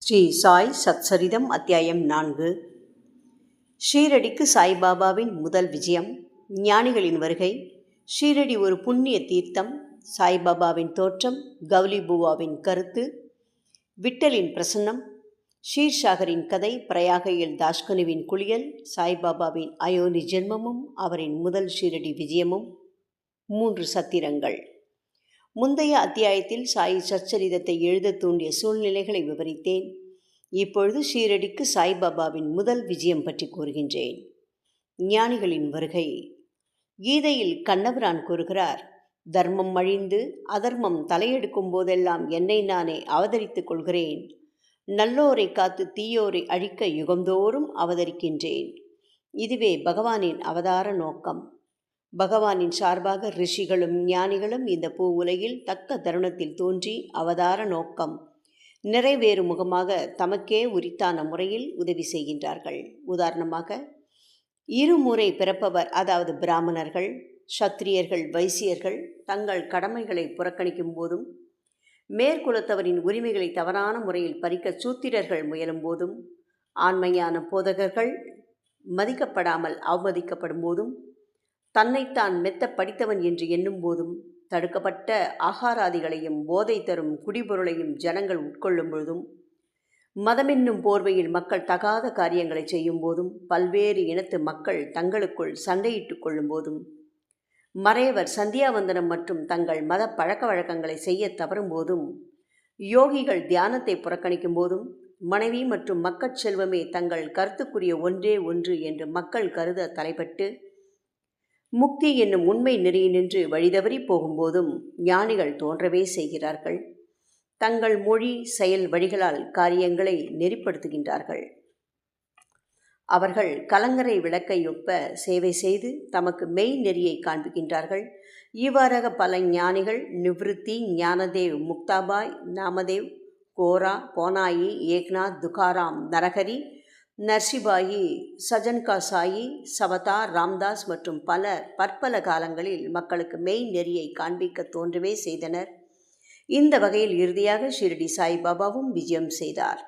ஸ்ரீ சாய் சத்சரிதம் அத்தியாயம் 4. ஷீரடிக்கு சாய்பாபாவின் முதல் விஜயம், ஞானிகளின் வருகை, ஷீரடி ஒரு புண்ணிய தீர்த்தம், சாய்பாபாவின் தோற்றம், கௌலி பூவாவின் கருத்து, விட்டலின் பிரசன்னம், ஷீர்ஷாகரின் கதை, பிரயாகையில் தாஷ்கனுவின் குளியல், சாய்பாபாவின் அயோனி ஜென்மமும் அவரின் முதல் ஷீரடி விஜயமும், 3 சத்திரங்கள். முந்தைய அத்தியாயத்தில் சாய் சச்சரிதத்தை எழுத தூண்டிய சூழ்நிலைகளை விவரித்தேன். இப்பொழுது ஷீரடிக்கு சாய்பாபாவின் முதல் விஜயம் பற்றி கூறுகின்றேன். ஞானிகளின் வருகை. கீதையில் கண்ணபிரான் கூறுகிறார், தர்மம் அழிந்து அதர்மம் தலையெடுக்கும் போதெல்லாம் என்னை நானே அவதரித்துக் கொள்கிறேன். நல்லோரை காத்து தீயோரை அழிக்க யுகந்தோறும் அவதரிக்கின்றேன். இதுவே பகவானின் அவதார நோக்கம். பகவானின் சார்பாக ரிஷிகளும் ஞானிகளும் இந்த பூ உலகில் தக்க தருணத்தில் தோன்றி அவதார நோக்கம் நிறைவேறும் முகமாக தமக்கே உரித்தான முறையில் உதவி செய்கின்றார்கள். உதாரணமாக, இருமுறை பிறப்பவர், அதாவது பிராமணர்கள், சத்திரியர்கள், வைசியர்கள் தங்கள் கடமைகளை புறக்கணிக்கும் போதும், மேற்குலத்தவரின் உரிமைகளை தவறான முறையில் பறிக்க சூத்திரர்கள் முயலும் போதும், ஆண்மையான போதகர்கள் மதிக்கப்படாமல் அவமதிக்கப்படும் போதும், தன்னைத்தான் மெத்த படித்தவன் என்று எண்ணும் போதும், தடுக்கப்பட்ட ஆகாராதிகளையும் போதை தரும் குடிபொருளையும் ஜனங்கள் உட்கொள்ளும் பொழுதும், மதமென்னும் போர்வையில் மக்கள் தகாத காரியங்களை செய்யும் போதும், பல்வேறு இனத்து மக்கள் தங்களுக்குள் சண்டையிட்டுக் கொள்ளும் போதும், மறையவர் சந்தியாவந்தனம் மற்றும் தங்கள் மத பழக்க வழக்கங்களை செய்ய தவறும் போதும், யோகிகள் தியானத்தை புறக்கணிக்கும் போதும், மனைவி மற்றும் மக்கட் செல்வமே தங்கள் கருத்துக்குரிய ஒன்றே ஒன்று என்று மக்கள் கருத தலைப்பட்டு முக்தி என்னும் உண்மை நெறியினின்று வழிதவறி போகும்போதும் ஞானிகள் தோன்றவே செய்கிறார்கள். தங்கள் மொழி செயல் வழிகளால் காரியங்களை நெறிப்படுத்துகின்றார்கள். அவர்கள் கலங்கரை விளக்கை ஒப்ப சேவை செய்து தமக்கு மெய் நெறியை காண்பிக்கின்றார்கள். இவ்வாறாக பல ஞானிகள் நிவ்ருத்தி, ஞானதேவ், முக்தாபாய், நாமதேவ், கோரா, போனாயி, ஏக்நாத், துகாராம், நரஹரி, நர்சிபாயி, சஜன்கா சாயி, சவதா, ராம்தாஸ் மற்றும் பற்பல காலங்களில் மக்களுக்கு மெய் நெறியை காண்பிக்க தோன்றவே செய்தனர். இந்த வகையில் இறுதியாக ஷீரடி சாய்பாபாவும் விஜயம் செய்தார்.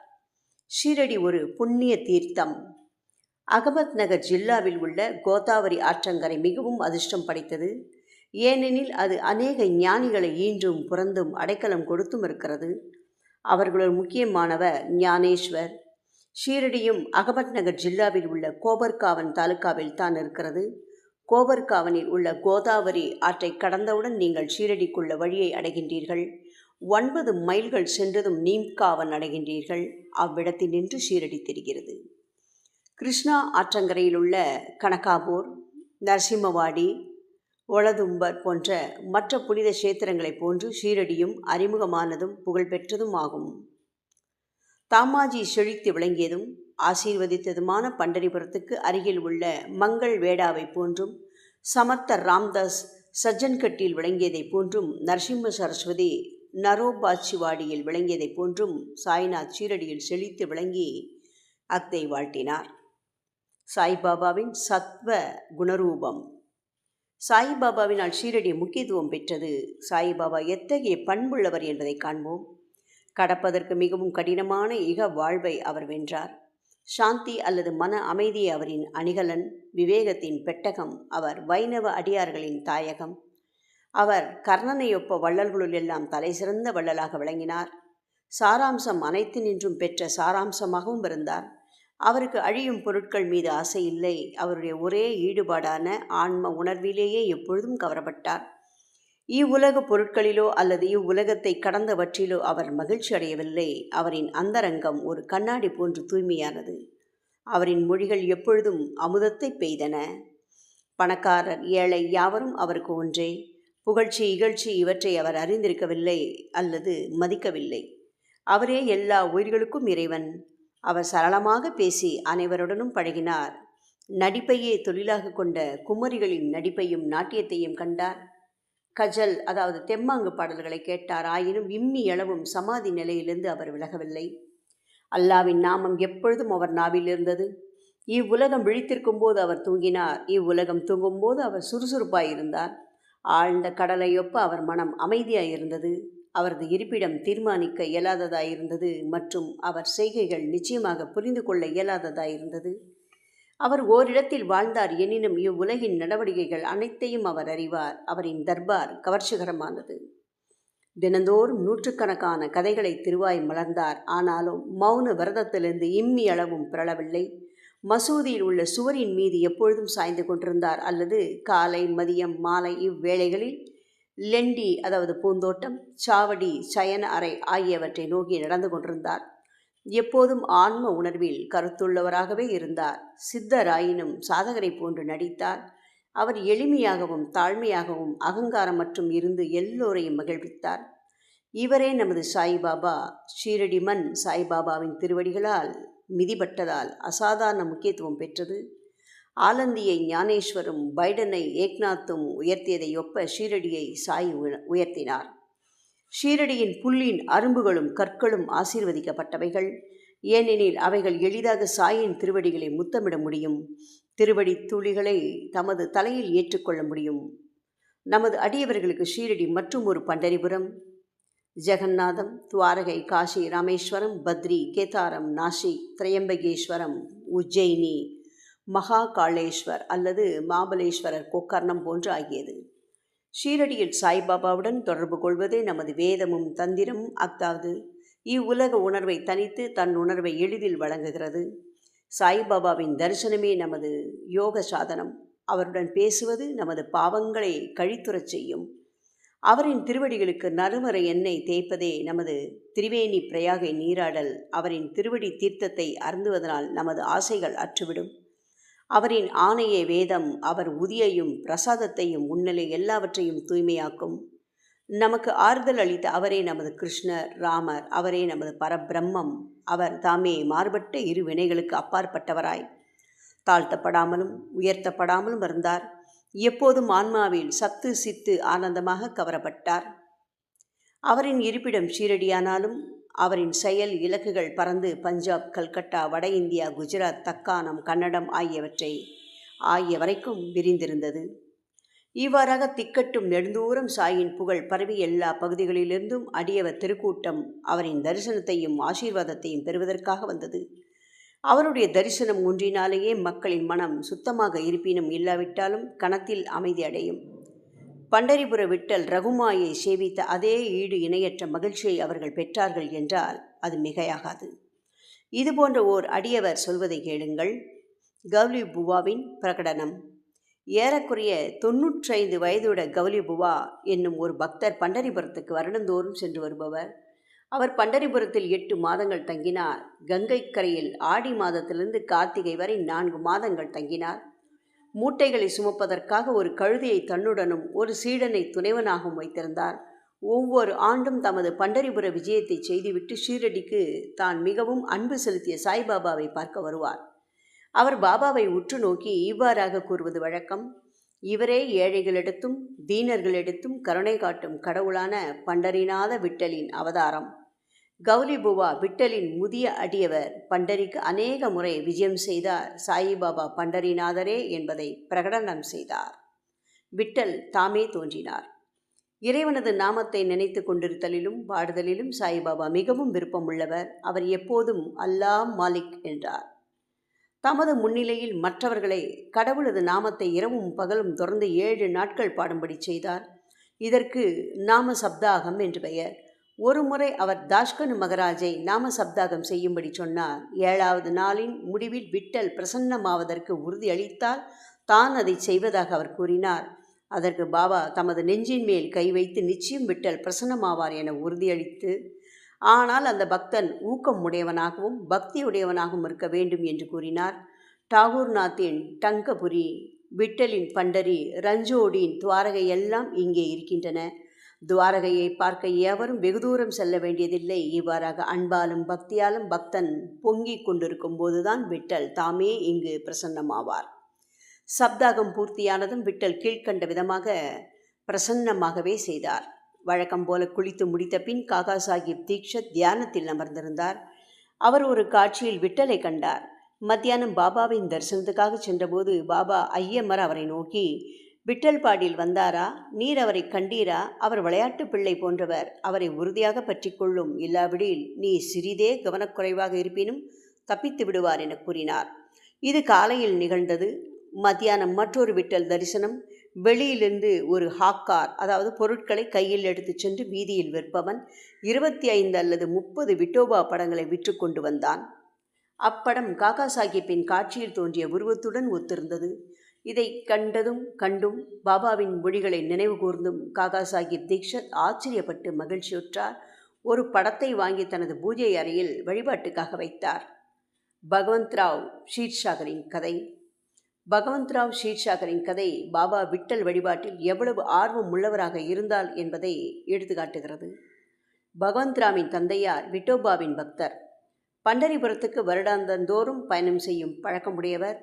ஷீரடி ஒரு புண்ணிய தீர்த்தம். அகமத் நகர் ஜில்லாவில் உள்ள கோதாவரி ஆற்றங்கரை மிகவும் அதிர்ஷ்டம் படைத்தது. ஏனெனில் அது அநேக ஞானிகளை ஈன்றும் புறந்தும் அடைக்கலம் கொடுத்தும் இருக்கிறது. அவர்களுள் முக்கியமானவர் ஞானேஸ்வர். ஷீரடியும் அகமத் நகர் ஜில்லாவில் உள்ள கோபர்காவன் தாலுக்காவில் தான் இருக்கிறது. கோபர்காவனில் உள்ள கோதாவரி ஆற்றை கடந்தவுடன் நீங்கள் ஷீரடிக்குள்ள வழியை அடைகின்றீர்கள். 9 மைல்கள் சென்றதும் நீம்காவன் அடைகின்றீர்கள். அவ்விடத்தில் நின்று ஷீரடி தெரிகிறது. கிருஷ்ணா ஆற்றங்கரையில் உள்ள கனகாபூர், நரசிம்மவாடி, ஒளதும்பர் போன்ற மற்ற புனித கஷேத்திரங்களைப் போன்று ஷீரடியும் அறிமுகமானதும் புகழ்பெற்றதும் ஆகும். தாமாஜி செழித்து விளங்கியதும் ஆசீர்வதித்ததுமான பண்டரிபுரத்துக்கு அருகில் உள்ள மங்கள் வேடாவை போன்றும், சமர்த்த ராம்தாஸ் சஜ்ஜன்கட்டில் விளங்கியதைப் போன்றும், நரசிம்ம சரஸ்வதி நரோபாச்சிவாடியில் விளங்கியதைப் போன்றும் சாய்நாத் ஷீரடியில் செழித்து விளங்கி அத்தை வாழ்த்தினார். சாய்பாபாவின் சத்வ குணரூபம். சாய்பாபாவினால் ஷீரடி முக்கியத்துவம் பெற்றது. சாய்பாபா எத்தகைய பண்புள்ளவர் என்பதை காண்போம். கடப்பதற்கு மிகவும் கடினமான இக வாழ்வை அவர் வென்றார். சாந்தி அல்லது மன அமைதியை அவரின் அணிகலன், விவேகத்தின் பெட்டகம். அவர் வைணவ அடியார்களின் தாயகம். அவர் கர்ணனையொப்ப வள்ளல்களுள் எல்லாம் தலை சிறந்த வள்ளலாக விளங்கினார். சாராம்சம் அனைத்தினின்றும் பெற்ற சாராம்சமாகவும் இருந்தார். அவருக்கு அழியும் பொருட்கள் மீது ஆசை இல்லை. அவருடைய ஒரே ஈடுபாடான ஆன்ம உணர்விலேயே எப்பொழுதும் கவரப்பட்டார். இவ்வுலக பொருட்களிலோ அல்லது இவ்வுலகத்தை கடந்தவற்றிலோ அவர் மகிழ்ச்சி அடையவில்லை. அவரின் அந்தரங்கம் ஒரு கண்ணாடி போன்று தூய்மையானது. அவரின் மொழிகள் எப்பொழுதும் அமுதத்தை பெய்தன. பணக்காரர், ஏழை யாவரும் அவருக்கு ஒன்றே. புகழ்ச்சி, இகழ்ச்சி இவற்றை அவர் அறிந்திருக்கவில்லை அல்லது மதிக்கவில்லை. அவரே எல்லா உயிர்களுக்கும் இறைவன். அவர் சரளமாக பேசி அனைவருடனும் பழகினார். நடிப்பையே தொழிலாக கொண்ட குமரிகளின் நடிப்பையும் நாட்டியத்தையும் கண்டார். கஜல், அதாவது தெம்மாங்கு பாடல்களை கேட்டார். ஆயினும் இம்மி அளவும் சமாதி நிலையிலிருந்து அவர் விலகவில்லை. அல்லாவின் நாமம் எப்பொழுதும் அவர் நாவில் இருந்தது. இவ்வுலகம் விழித்திருக்கும் போது அவர் தூங்கினார். இவ்வுலகம் தூங்கும்போது அவர் சுறுசுறுப்பாயிருந்தார். ஆழ்ந்த கடலையொப்ப அவர் மனம் அமைதியாயிருந்தது. அவரது இருப்பிடம் தீர்மானிக்க இயலாததாயிருந்தது மற்றும் அவர் செய்கைகள் நிச்சயமாக புரிந்து கொள்ள இயலாததாயிருந்தது. அவர் ஓரிடத்தில் வாழ்ந்தார் எனினும் இவ்வுலகின் நடவடிக்கைகள் அனைத்தையும் அவர் அறிவார். அவரின் தர்பார் கவர்ச்சிகரமானது. தினந்தோறும் நூற்றுக்கணக்கான கதைகளை திருவாய் மலர்ந்தார். ஆனாலும் மௌன விரதத்திலிருந்து இம்மி அளவும் பிறளவில்லை. மசூதியில் உள்ள சுவரின் மீது எப்பொழுதும் சாய்ந்து கொண்டிருந்தார், அல்லது காலை, மதியம், மாலை இவ்வேளைகளில் லெண்டி அதாவது பூந்தோட்டம், சாவடி, சயன அறை ஆகியவற்றை நோக்கி நடந்து கொண்டிருந்தார். எப்போதும் ஆன்ம உணர்வில் கருத்துள்ளவராகவே இருந்தார். சித்தராயினும் சாதகரை போன்று நடித்தார். அவர் எளிமையாகவும் தாழ்மையாகவும் அகங்காரமற்றும் இருந்து எல்லோரையும் மகிழ்வித்தார். இவரே நமது சாய்பாபா. ஷீரடி மண் சாய்பாபாவின் திருவடிகளால் மிதிபட்டதால் அசாதாரண முக்கியத்துவம் பெற்றது. ஆலந்தியை ஞானேஸ்வரும் பைடனை ஏக்நாத்தும் உயர்த்தியதை ஒப்ப ஷீரடியை சாய் உயர்த்தினார். ஷீரடியின் புல்லின் அரும்புகளும் கற்களும் ஆசீர்வதிக்கப்பட்டவைகள். ஏனெனில் அவைகள் எளிதாக சாயின் திருவடிகளை முத்தமிட முடியும். திருவடி துளிகளை தமது தலையில் ஏற்றுக்கொள்ள முடியும். நமது அடியவர்களுக்கு ஷீரடி மற்றும் ஒரு பண்டரிபுரம், ஜெகநாதம், துவாரகை, காஷி, ராமேஸ்வரம், பத்ரி, கேதாரம், நாசிக், திரையம்பகேஸ்வரம், உஜ்ஜயினி, மகாகாளேஸ்வர் அல்லது மாபலேஸ்வரர் கோக்கர்ணம் போன்று ஆகியது. ஷீரடியில் சாய்பாபாவுடன் தொடர்பு கொள்வதே நமது வேதமும் தந்திரமும். அதாவது இவ்வுலக உணர்வை தனித்து தன் உணர்வை எளிதில் வழங்குகிறது. சாய்பாபாவின் தரிசனமே நமது யோக சாதனம். அவருடன் பேசுவது நமது பாவங்களை கழித்துறச் செய்யும். அவரின் திருவடிகளுக்கு நறுமறை எண்ணெய் தேய்ப்பதே நமது திரிவேணி பிரயாகை நீராடல். அவரின் திருவடி தீர்த்தத்தை அருந்துவதனால் நமது ஆசைகள் அற்றுவிடும். அவரின் ஆணையே வேதம். அவர் உதியையும் பிரசாதத்தையும் உன்னலை எல்லாவற்றையும் தூய்மையாக்கும். நமக்கு ஆறுதல் அளித்த அவரே நமது கிருஷ்ணர், ராமர். அவரே நமது பரபிரம்மம். அவர் தாமே மாறுபட்ட இரு வினைகளுக்கு அப்பாற்பட்டவராய் தாழ்த்தப்படாமலும் உயர்த்தப்படாமலும் இருந்தார். எப்போதும் ஆன்மாவில் சத்து சித்து ஆனந்தமாக கவரப்பட்டார். அவரின் இருப்பிடம் ஷீரடியானாலும் அவரின் செயல் இலக்குகள் பறந்து பஞ்சாப், கல்கட்டா, வட இந்தியா, குஜராத், தக்கானம், கன்னடம் ஆகிய வரைக்கும் விரிந்திருந்தது. இவ்வாறாக திக்கட்டும் நெடுந்தூரம் சாயின் புகழ் பரவி எல்லா பகுதிகளிலிருந்தும் அடியவர் திருக்கூட்டம் அவரின் தரிசனத்தையும் ஆசீர்வாதத்தையும் பெறுவதற்காக வந்தது. அவருடைய தரிசனம் ஒன்றினாலேயே மக்களின் மனம் சுத்தமாக இருப்பினும் இல்லாவிட்டாலும் கணத்தில் அமைதி அடையும். பண்டரிபுர விட்டல் ரகுமாயை சேவித்த அதே ஈடு இணையற்ற மகிழ்ச்சியை அவர்கள் பெற்றார்கள் என்றால் அது மிகையாகாது. இதுபோன்ற ஓர் அடியவர் சொல்வதை கேளுங்கள். கௌலி புவாவின் பிரகடனம். ஏறக்குறைய 95 வயதுட கௌலி புவா என்னும் ஒரு பக்தர் பண்டரிபுரத்துக்கு வருடந்தோறும் சென்று வருபவர். அவர் பண்டரிபுரத்தில் 8 மாதங்கள் தங்கினார். கங்கை கரையில் ஆடி மாதத்திலிருந்து கார்த்திகை வரை 4 மாதங்கள் தங்கினார். மூட்டைகளை சுமப்பதற்காக ஒரு கழுதையை தன்னுடனும் ஒரு சீடனை துணைவனாகவும் வைத்திருந்தார். ஒவ்வொரு ஆண்டும் தமது பண்டரிபுர விஜயத்தை செய்துவிட்டு ஷீரடிக்கு தான் மிகவும் அன்பு செலுத்திய சாய்பாபாவை பார்க்க வருவார். அவர் பாபாவை உற்று நோக்கி இவ்வாறாக கூறுவது வழக்கம். இவரே ஏழைகளிடத்தும் தீனர்களிடத்தும் கருணை காட்டும் கடவுளான பண்டரிநாத விட்டலின் அவதாரம். கௌலி புவா விட்டலின் முதிய அடியவர். பண்டரிக்கு அநேக முறை விஜயம் செய்தார். சாயிபாபா பண்டரிநாதரே என்பதை பிரகடனம் செய்தார். விட்டல் தாமே தோன்றினார். இறைவனது நாமத்தை நினைத்து கொண்டிருத்தலிலும் பாடுதலிலும் சாய்பாபா மிகவும் விருப்பமுள்ளவர். அவர் எப்போதும் அல்லாஹ் மாலிக் என்றார். தமது முன்னிலையில் மற்றவர்களை கடவுளது நாமத்தை இரவும் பகலும் தொடர்ந்து 7 நாட்கள் பாடும்படி செய்தார். இதற்கு நாம சப்தாகம் என்று பெயர். ஒரு முறை அவர் தாஷ்கனு மகராஜை நாம சப்தாகம் செய்யும்படி சொன்னார். 7வது நாளின் முடிவில் விட்டல் பிரசன்னமாவதற்கு உறுதியளித்தால் தான் அதை செய்வதாக அவர் கூறினார். அதற்கு பாபா தமது நெஞ்சின் மேல் கை வைத்து நிச்சயம் விட்டல் பிரசன்னமாவார் என உறுதியளித்து, ஆனால் அந்த பக்தன் ஊக்கம் உடையவனாகவும் பக்தியுடையவனாகவும் இருக்க வேண்டும் என்று கூறினார். டாகூர்நாத்தின் டங்கபுரி, விட்டலின் பண்டரி, ரஞ்சோடின் துவாரகை எல்லாம் இங்கே இருக்கின்றன. துவாரகையை பார்க்க எவரும் வெகு தூரம் செல்ல வேண்டியதில்லை. இவ்வாறாக அன்பாலும் பக்தியாலும் பக்தன் பொங்கிக் கொண்டிருக்கும் போதுதான் விட்டல் தாமே இங்கு பிரசன்னமாவார். சப்தாகம் பூர்த்தியானதும் விட்டல் கீழ்கண்ட விதமாக பிரசன்னமாகவே செய்தார். வழக்கம் போல குளித்து முடித்த பின் காகா சாஹிப் தீக்ஷத் தியானத்தில் அமர்ந்திருந்தார். அவர் ஒரு காட்சியில் விட்டலை கண்டார். மத்தியானம் பாபாவின் தரிசனத்துக்காக சென்றபோது பாபா ஐயமர் அவரை நோக்கி, விட்டல்பாடியில் வந்தாரா? நீர் அவரை கண்டீரா? அவர் விளையாட்டு பிள்ளை போன்றவர். அவரை உறுதியாக பற்றி கொள்ளும். இல்லாவிடில் நீ சிறிதே கவனக்குறைவாக இருப்பினும் தப்பித்து விடுவார் என கூறினார். இது காலையில் நிகழ்ந்தது. மத்தியானம் மற்றொரு விட்டல் தரிசனம். வெளியிலிருந்து ஒரு ஹாக்கார், அதாவது பொருட்களை கையில் எடுத்துச் சென்று வீதியில் விற்பவன் 25 அல்லது 30 விட்டோபா படங்களை விற்று கொண்டு வந்தான். அப்படம் காக்கா சாஹிப்பின் காட்சியில் தோன்றிய உருவத்துடன் ஒத்திருந்தது. இதை கண்டும் பாபாவின் மொழிகளை நினைவு கூர்ந்தும் காக்கா சாஹிப் தீக்ஷத் ஆச்சரியப்பட்டு மகிழ்ச்சியுற்றார். ஒரு படத்தை வாங்கி தனது பூஜை அறையில் வழிபாட்டுக்காக வைத்தார். பகவந்த்ராவ் ஷீர்ஷாகரின் கதை. பகவந்த்ராவ் ஷீர்ஷாகரின் கதை பாபா விட்டல் வழிபாட்டில் எவ்வளவு ஆர்வம் உள்ளவராக இருந்தால் என்பதை எடுத்துக்காட்டுகிறது. பகவந்த்ராவின் தந்தையார் விட்டோபாவின் பக்தர். பண்டரிபுரத்துக்கு வருடாந்தந்தோறும் பயணம் செய்யும் பழக்கமுடையவர்.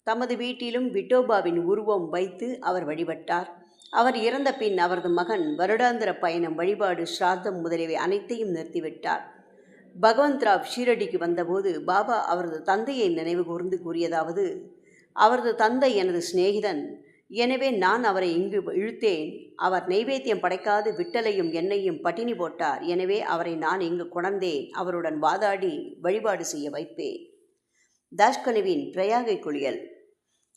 தமது வீட்டிலும் விட்டோபாவின் உருவம் வைத்து அவர் வழிபட்டார். அவர் இறந்த பின் அவரது மகன் வருடாந்திர பயணம், வழிபாடு, ஸ்ராத்தம் முதலியவை அனைத்தையும் நிறுத்திவிட்டார். பகவந்த்ராவ் ஷீரடிக்கு வந்தபோது பாபா அவரது தந்தையை நினைவு கூர்ந்து கூறியதாவது: அவரது தந்தை எனது சிநேகிதன், எனவே நான் அவரை இங்கு இழுத்தேன். அவர் நைவேத்தியம் படைக்காது விட்டலையும் என்னையும் பட்டினி போட்டார். எனவே அவரை நான் இங்கு கொணர்ந்தேன். அவருடன் வாதாடி வழிபாடு செய்ய வைப்பேன். தாஷ்கனுவின் பிரயாகை குளியல்.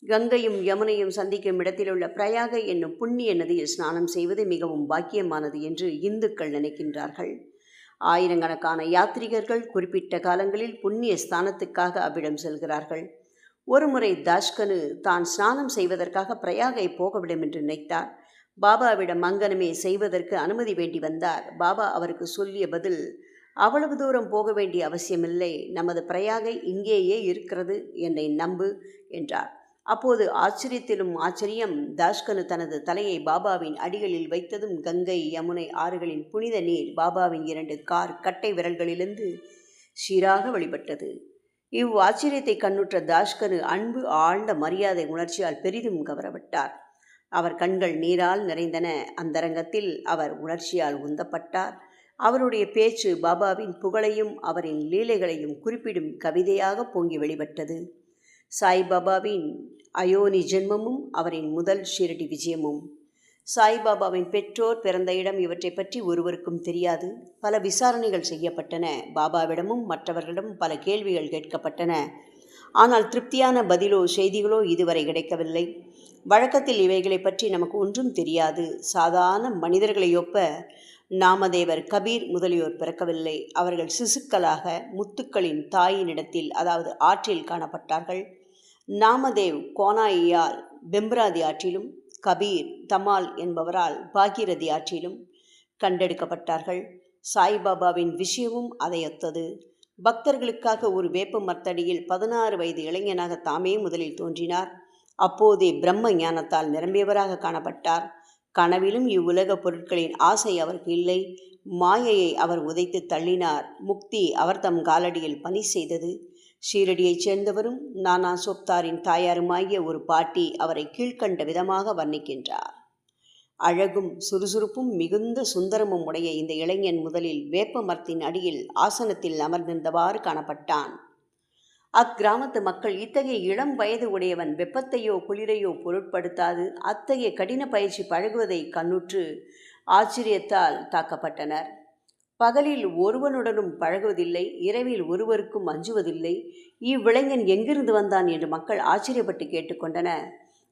கங்கையும் யமுனையும் சந்திக்கும் இடத்திலுள்ள பிரயாகை என்னும் புண்ணிய நதியில் ஸ்நானம் செய்வது மிகவும் பாக்கியமானது என்று இந்துக்கள் நினைக்கின்றார்கள். ஆயிரக்கணக்கான யாத்ரீகர்கள் குறிப்பிட்ட காலங்களில் புண்ணிய ஸ்தானத்துக்காக அவ்விடம் செல்கிறார்கள். ஒருமுறை தாஷ்கனு தான் ஸ்நானம் செய்வதற்காக பிரயாகை போகவிடும் என்று நினைத்தார். பாபாவிடம் அங்கனமே செய்வதற்கு அனுமதி வேண்டி வந்தார். பாபா அவருக்கு சொல்லிய பதில்: அவ்வளவு தூரம் போக வேண்டிய அவசியமில்லை, நமது பிரயாகை இங்கேயே இருக்கிறது, என்னை நம்பு என்றார். அப்போது ஆச்சரியத்திலும் ஆச்சரியம், தாஷ்கனு தனது தலையை பாபாவின் அடிகளில் வைத்ததும் கங்கை, யமுனை ஆறுகளின் புனித நீர் பாபாவின் 2 கட்டை விரல்களிலிருந்து சீராக வெளிப்பட்டது. ஆச்சரியத்தை கண்ணுற்ற தாஷ்கனு அன்பு, ஆழ்ந்த மரியாதை உணர்ச்சியால் பெரிதும் கவரப்பட்டார். அவர் கண்கள் நீரால் நிறைந்தன. அந்தரங்கத்தில் அவர் உணர்ச்சியால் உந்தப்பட்டார். அவருடைய பேச்சு பாபாவின் புகழையும் அவரின் லீலைகளையும் குறிப்பிடும் கவிதையாக பொங்கி வெளிப்பட்டது. சாய்பாபாவின் அயோனி ஜென்மமும் அவரின் முதல் ஷீரடி விஜயமும். சாய்பாபாவின் பெற்றோர், பிறந்த இடம் இவற்றை பற்றி ஒருவருக்கும் தெரியாது. பல விசாரணைகள் செய்யப்பட்டன. பாபாவிடமும் மற்றவர்களிடமும் பல கேள்விகள் கேட்கப்பட்டன. ஆனால் திருப்தியான பதிலோ செய்திகளோ இதுவரை கிடைக்கவில்லை. வழக்கத்தில் இவைகளை பற்றி நமக்கு ஒன்றும் தெரியாது. சாதாரண மனிதர்களையொப்ப நாமதேவர், கபீர் முதலியோர் பிறக்கவில்லை. அவர்கள் சிசுக்களாக முத்துக்களின் தாயினிடத்தில், அதாவது ஆற்றில் காணப்பட்டார்கள். நாமதேவ் கோனாயியால் பெம்ராதி ஆற்றிலும், கபீர் தமால் என்பவரால் பாகீரதி ஆற்றிலும் கண்டெடுக்கப்பட்டார்கள். சாய்பாபாவின் விஷயமும் அதையொத்தது. பக்தர்களுக்காக ஒரு வேப்ப மரத்தடியில் 16 வயது இளைஞனாக தாமே முதலில் தோன்றினார். அப்போதே பிரம்ம ஞானத்தால் நிரம்பியவராக காணப்பட்டார். கனவிலும் இவ்வுலக பொருட்களின் ஆசை அவருக்கு இல்லை. மாயையை அவர் உதைத்து தள்ளினார். முக்தி அவர் தம் காலடியில் பணி செய்தது. ஷீரடியைச் சேர்ந்தவரும் நானா சோப்தாரின் தாயாருமாகிய ஒரு பாட்டி அவரை கீழ்கண்ட விதமாக வர்ணிக்கின்றார். அழகும் சுறுசுறுப்பும் மிகுந்த சுந்தரமும் உடைய இந்த இளைஞன் முதலில் வேப்ப மரத்தின் அடியில் ஆசனத்தில் அமர்ந்திருந்தவாறு காணப்பட்டான். அக்கிராமத்து மக்கள் இத்தகைய இளம் வயது உடையவன் வெப்பத்தையோ குளிரையோ பொருட்படுத்தாது அத்தகைய கடின பயிற்சி பழகுவதை கண்ணுற்று ஆச்சரியத்தால் தாக்கப்பட்டனர். பகலில் ஒருவனுடனும் பழகுவதில்லை, இரவில் ஒருவருக்கும் அஞ்சுவதில்லை. இவ்விளைஞன் எங்கிருந்து வந்தான் என்று மக்கள் ஆச்சரியப்பட்டு கேட்டுக்கொண்டனர்.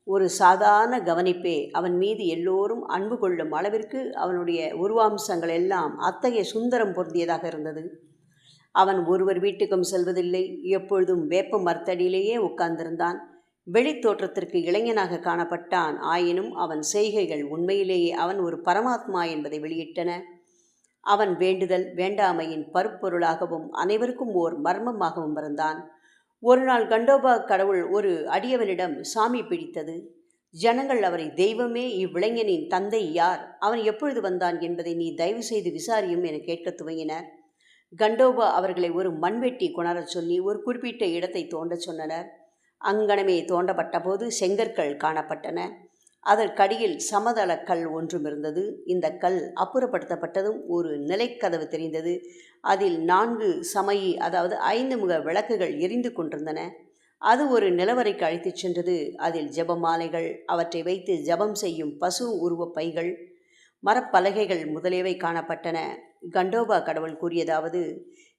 ஒரு சாதாரண கவனிப்பே அவன் மீது எல்லோரும் அன்பு கொள்ளும் அளவிற்கு அவனுடைய உருவாம்சங்கள் எல்லாம் அத்தகைய சுந்தரம் பொருந்தியதாக இருந்தது. அவன் ஒருவர் வீட்டுக்கும் செல்வதில்லை. எப்பொழுதும் வேப்ப மரத்தடியிலேயே உட்கார்ந்திருந்தான். வெளித்தோற்றத்திற்கு இளைஞனாக காணப்பட்டான். ஆயினும் அவன் செய்கைகள் உண்மையிலேயே அவன் ஒரு பரமாத்மா என்பதை வெளியிட்டன. அவன் வேண்டுதல் வேண்டாமையின் பருப்பொருளாகவும் அனைவருக்கும் ஓர் மர்மமாகவும் இருந்தான். ஒரு நாள் கண்டோபா கடவுள் ஒரு அடியவனிடம் சாமி பிடித்தது. ஜனங்கள் அவரை, தெய்வமே, இவ்விளைஞனின் தந்தை யார், அவன் எப்பொழுது வந்தான் என்பதை நீ தயவு செய்து விசாரியும் என கேட்கத் துவங்கினர். கண்டோபா அவர்களை ஒரு மண்வெட்டி கொணரச் சொல்லி ஒரு குறிப்பிட்ட இடத்தை தோண்டச் சொன்னனர். அங்கனமே தோண்டப்பட்ட போது செங்கற்கள் காணப்பட்டன. அதற்கடியில் சமதள கல் ஒன்றும் இருந்தது. இந்த கல் அப்புறப்படுத்தப்பட்டதும் ஒரு நிலைக்கதவு தெரிந்தது. அதில் 4 சமயி, அதாவது 5 முக விளக்குகள் எரிந்து கொண்டிருந்தன. அது ஒரு நிலவறைக்கு அழைத்துச் சென்றது. அதில் ஜெபமாலைகள், அவற்றை வைத்து ஜெபம் செய்யும் பசு உருவப் பைகள், மரப்பலகைகள் முதலியவை காணப்பட்டன. கண்டோபா கடவுள் கூறியதாவது: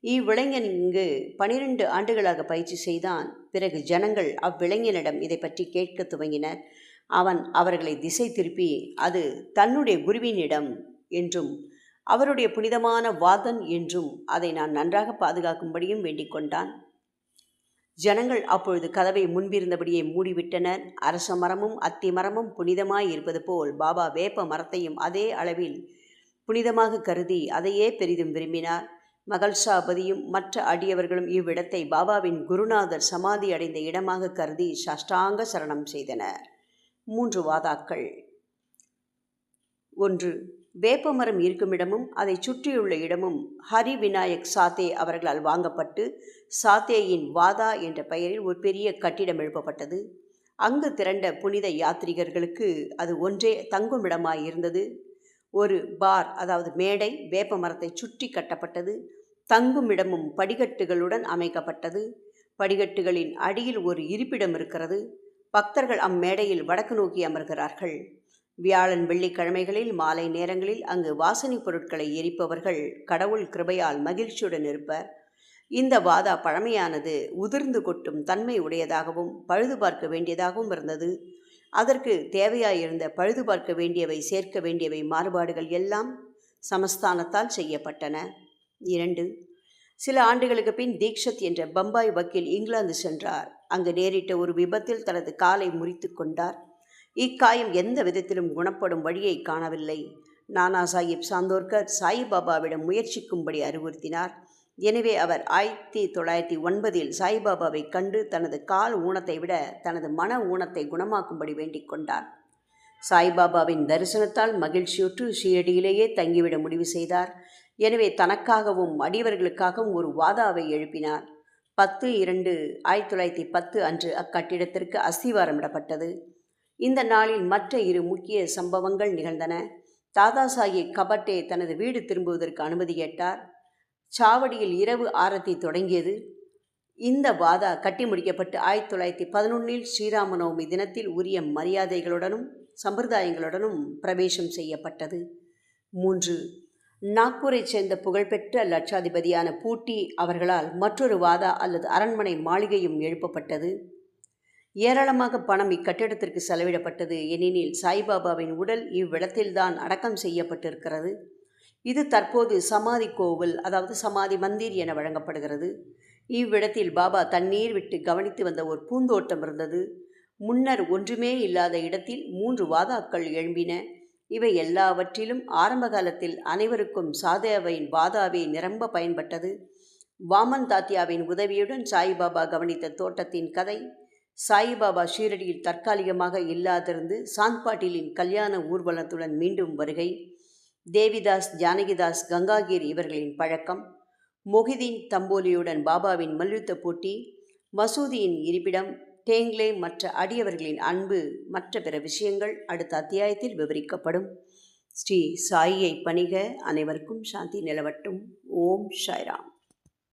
இவ்விளைஞன் இங்கு 12 ஆண்டுகளாக பயிற்சி செய்தான். பிறகு ஜனங்கள் அவ்விளைஞனிடம் இதை பற்றி கேட்க துவங்கினர். அவன் அவர்களை திசை திருப்பி அது தன்னுடைய குருவினிடம் என்றும் அவருடைய புனிதமான வாதன் என்றும் அதை நான் நன்றாக பாதுகாக்கும்படியும் வேண்டிக் கொண்டான். ஜனங்கள் அப்பொழுது கதவை முன்பிருந்தபடியே மூடிவிட்டனர். அரச மரமும் அத்தி மரமும் புனிதமாய் இருப்பது போல் பாபா வேப்ப மரத்தையும் அதே அளவில் புனிதமாக கருதி அதையே பெரிதும் விரும்பினார். மகள்சாபதியும் மற்ற அடியவர்களும் இவ்விடத்தை பாபாவின் குருநாதர் சமாதி அடைந்த இடமாக கருதி சாஷ்டாங்க சரணம் செய்தனர். 3 வாதாக்கள். 1. வேப்பமரம் இருக்குமிடமும் அதை சுற்றியுள்ள இடமும் ஹரி விநாயக் சாத்தே அவர்களால் வாங்கப்பட்டு சாத்தேயின் வாதா என்ற பெயரில் ஒரு பெரிய கட்டிடம் எழுப்பப்பட்டது. அங்கு திரண்ட புனித யாத்ரீகர்களுக்கு அது ஒன்றே தங்குமிடமாய் இருந்தது. ஒரு பார், அதாவது மேடை, வேப்ப மரத்தை சுற்றி கட்டப்பட்டது. தங்குமிடமும் படிக்கட்டுகளுடன் அமைக்கப்பட்டது. படிக்கட்டுகளின் அடியில் ஒரு இருப்பிடம் இருக்கிறது. பக்தர்கள் அம்மேடையில் வடக்கு நோக்கி அமர்கிறார்கள். வியாழன் வெள்ளிக்கிழமைகளில் மாலை நேரங்களில் அங்கு வாசனை பொருட்களை எரிப்பவர்கள் கடவுள் கிருபையால் மகிழ்ச்சியுடன் இருப்பர். இந்த வாதா பழமையானது, உதிர்ந்து கொட்டும் தன்மை உடையதாகவும் பழுது பார்க்க வேண்டியதாகவும் இருந்தது. அதற்கு தேவையாயிருந்த பழுது பார்க்க வேண்டியவை, சேர்க்க வேண்டியவை மாறுபாடுகள் எல்லாம் சமஸ்தானத்தால் செய்யப்பட்டன. 2. சில ஆண்டுகளுக்கு பின் தீக்ஷத் என்ற பம்பாய் வக்கீல் இங்கிலாந்து சென்றார். அங்கு நேரிட்ட ஒரு விபத்தில் தனது காலை முறித்து கொண்டார். இக்காயம் எந்த விதத்திலும் குணப்படும் வழியை காணவில்லை. நானா சாஹிப் சாந்தோர்கர் சாயிபாபாவிடம் முயற்சிக்கும்படி அறிவுறுத்தினார். எனவே அவர் 1909 சாய்பாபாவை கண்டு தனது கால் ஊனத்தை விட தனது மன ஊனத்தை குணமாக்கும்படி வேண்டிக் கொண்டார். சாய்பாபாவின் தரிசனத்தால் மகிழ்ச்சியுற்று ஷீரடியிலேயே தங்கிவிட முடிவு செய்தார். எனவே தனக்காகவும் அடியவர்களுக்காகவும் ஒரு வாதாவை எழுப்பினார். 10/2/1910 அன்று அக்கட்டிடத்திற்கு அஸ்திவாரமிடப்பட்டது. இந்த நாளில் மற்ற 2 முக்கிய சம்பவங்கள் நிகழ்ந்தன. தாதா சாஹிப் கபட்டே தனது வீடு திரும்புவதற்கு அனுமதி கேட்டார். சாவடியில் இரவு ஆரத்தி தொடங்கியது. இந்த வாதா கட்டி முடிக்கப்பட்டு 1911 ஸ்ரீராமநவமி தினத்தில் உரிய மரியாதைகளுடனும் சம்பிரதாயங்களுடனும் பிரவேசம் செய்யப்பட்டது. 3. நாக்பூரைச் சேர்ந்த புகழ்பெற்ற லட்சாதிபதியான பூட்டி அவர்களால் மற்றொரு வாதா அல்லது அரண்மனை மாளிகையும் எழுப்பப்பட்டது. ஏராளமாக பணம் இக்கட்டிடத்திற்கு செலவிடப்பட்டது. ஏனெனில் சாய்பாபாவின் உடல் இவ்விடத்தில்தான் அடக்கம் செய்யப்பட்டிருக்கிறது. இது தற்போது சமாதி கோவில், அதாவது சமாதி மந்திர் என வழங்கப்படுகிறது. இவ்விடத்தில் பாபா தண்ணீர் விட்டு கவனித்து வந்த ஒரு பூந்தோட்டம் இருந்தது. முன்னர் ஒன்றுமே இல்லாத இடத்தில் 3 வாதாக்கள் எழும்பின. இவை எல்லாவற்றிலும் ஆரம்ப காலத்தில் அனைவருக்கும் சாதேவின் வாதாவே நிரம்ப பயன்பட்டது. வாமன் தாத்தியாவின் உதவியுடன் சாய்பாபா கவனித்த தோட்டத்தின் கதை, சாய்பாபா ஷீரடியில் தற்காலிகமாக இல்லாதிருந்து சாந்த் பாட்டீலின் கல்யாண ஊர்வலத்துடன் மீண்டும் வருகை, தேவிதாஸ், ஜானகிதாஸ், கங்காகீர் இவர்களின் பழக்கம், மொஹிதீன் தம்போலியுடன் பாபாவின் மல்யுத்த போட்டி, மசூதியின் இருப்பிடம், டேங்லே மற்ற அடியவர்களின் அன்பு, மற்ற பிற விஷயங்கள் அடுத்த அத்தியாயத்தில் விவரிக்கப்படும். ஸ்ரீ சாயியை பணிக. அனைவருக்கும் சாந்தி நிலவட்டும். ஓம் சாய்ராம்.